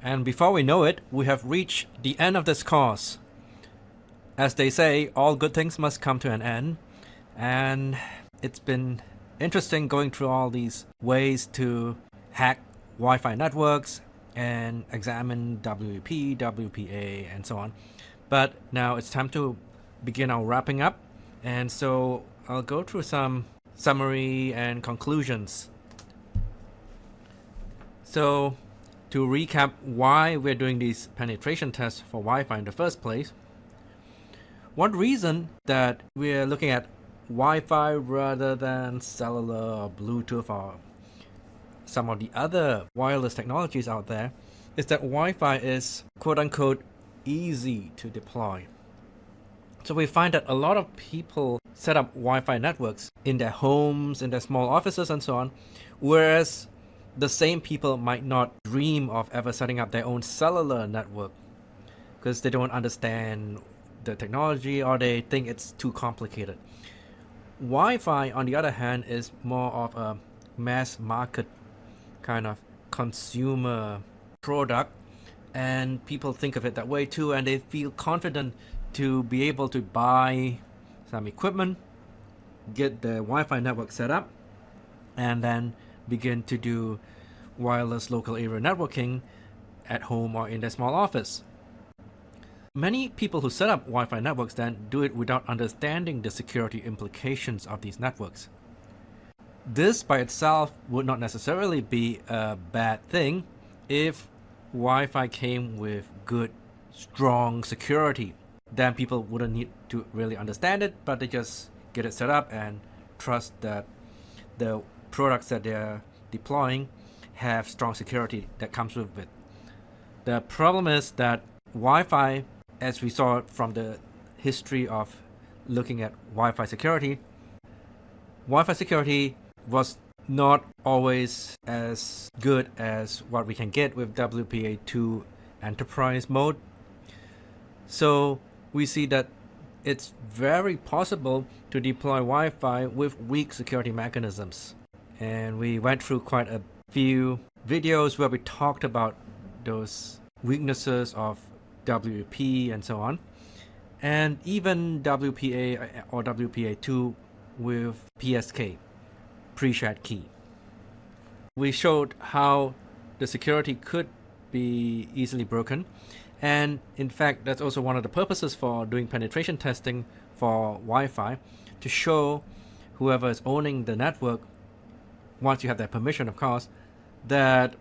And before we know it, we have reached the end of this course. As they say, all good things must come to an end. And it's been interesting going through all these ways to hack Wi-Fi networks and examine WEP, WPA, and so on. But now it's time to begin our wrapping up. And so I'll go through some summary and conclusions. So to recap why we're doing these penetration tests for Wi-Fi in the first place, one reason that we're looking at Wi-Fi rather than cellular or Bluetooth or some of the other wireless technologies out there is that Wi-Fi is quote-unquote easy to deploy. So we find that a lot of people set up Wi-Fi networks in their homes, in their small offices and so on, whereas the same people might not dream of ever setting up their own cellular network because they don't understand the technology or they think it's too complicated. Wi-Fi, on the other hand, is more of a mass market kind of consumer product, and people think of it that way too, and they feel confident to be able to buy some equipment, get the Wi-Fi network set up, and then begin to do wireless local area networking at home or in their small office. Many people who set up Wi-Fi networks then do it without understanding the security implications of these networks. This by itself would not necessarily be a bad thing if Wi-Fi came with good, strong security. Then people wouldn't need to really understand it, but they just get it set up and trust that the products that they're deploying have strong security that comes with it. The problem is that Wi-Fi, as we saw from the history of looking at Wi-Fi security was not always as good as what we can get with WPA2 enterprise mode. So we see that it's very possible to deploy Wi-Fi with weak security mechanisms. And we went through quite a few videos where we talked about those weaknesses of WEP and so on, and even WPA or WPA2 with PSK, pre-shared key. We showed how the security could be easily broken, and in fact that's also one of the purposes for doing penetration testing for Wi-Fi, to show whoever is owning the network, once you have their permission of course, that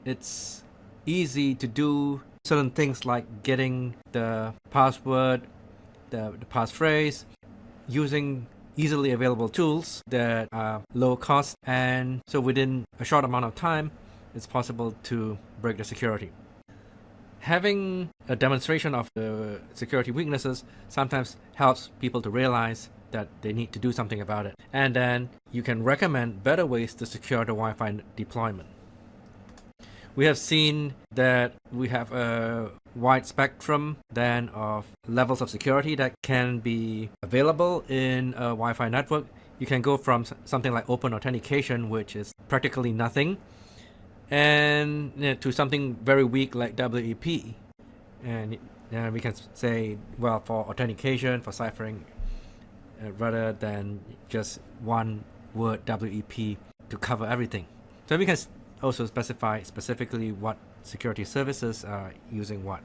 it's easy to do certain things like getting the password, the passphrase, using easily available tools that are low cost, and so within a short amount of time it's possible to break the security. Having a demonstration of the security weaknesses sometimes helps people to realize that they need to do something about it, and then you can recommend better ways to secure the Wi-Fi deployment. We have seen that we have a wide spectrum then of levels of security that can be available in a Wi-Fi network. You can go from something like open authentication, which is practically nothing, and to something very weak like WEP. And we can say, well, for authentication, for ciphering, rather than just one word WEP to cover everything. So we can also specify specifically what security services are using what.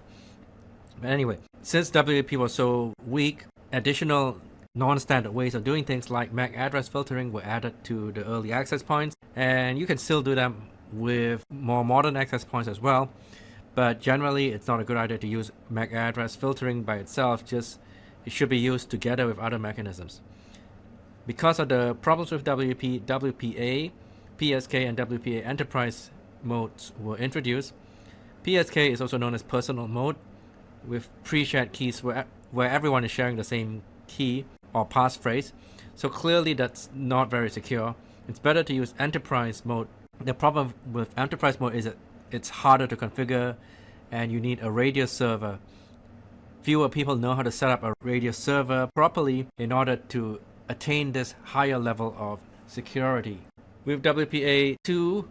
But anyway, since WEP was so weak, additional non-standard ways of doing things like MAC address filtering were added to the early access points, and you can still do them with more modern access points as well. But generally, it's not a good idea to use MAC address filtering by itself. Just it should be used together with other mechanisms. Because of the problems with WEP, WPA, PSK, and WPA enterprise modes were introduced. PSK is also known as personal mode, with pre-shared keys where everyone is sharing the same key or passphrase. So clearly that's not very secure. It's better to use enterprise mode. The problem with enterprise mode is that it's harder to configure and you need a radio server. Fewer people know how to set up a radio server properly in order to attain this higher level of security. With WPA2,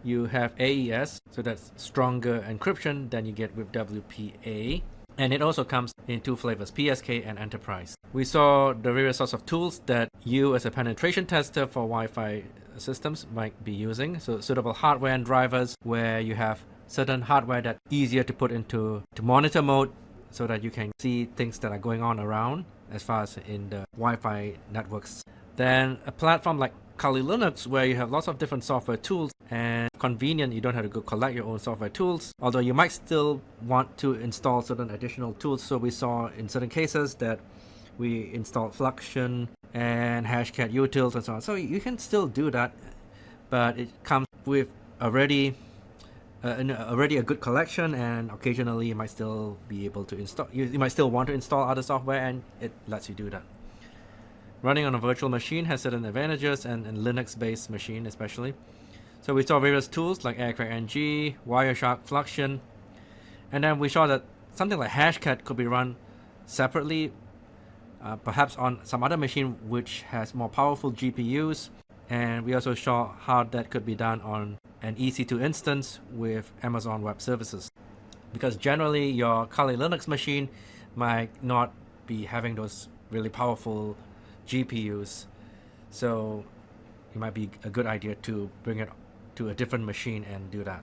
you have AES, so that's stronger encryption than you get with WPA. And it also comes in two flavors, PSK and Enterprise. We saw the various sorts of tools that you as a penetration tester for Wi-Fi systems might be using. So suitable hardware and drivers where you have certain hardware that's easier to put into monitor mode so that you can see things that are going on around as far as in the Wi-Fi networks. Then a platform like Kali Linux where you have lots of different software tools and convenient, you don't have to go collect your own software tools, although you might still want to install certain additional tools. So we saw in certain cases that we installed Fluxion and Hashcat utils and so on. So you can still do that, but it comes with already a good collection, and occasionally you might still be able to install, you might still want to install other software, and it lets you do that. Running on a virtual machine has certain advantages, and Linux-based machine especially. So we saw various tools like AirCrack-NG, Wireshark, Fluxion, and then we saw that something like Hashcat could be run separately, perhaps on some other machine which has more powerful GPUs. And we also saw how that could be done on an EC2 instance with Amazon Web Services. Because generally your Kali Linux machine might not be having those really powerful GPUs. So it might be a good idea to bring it to a different machine and do that.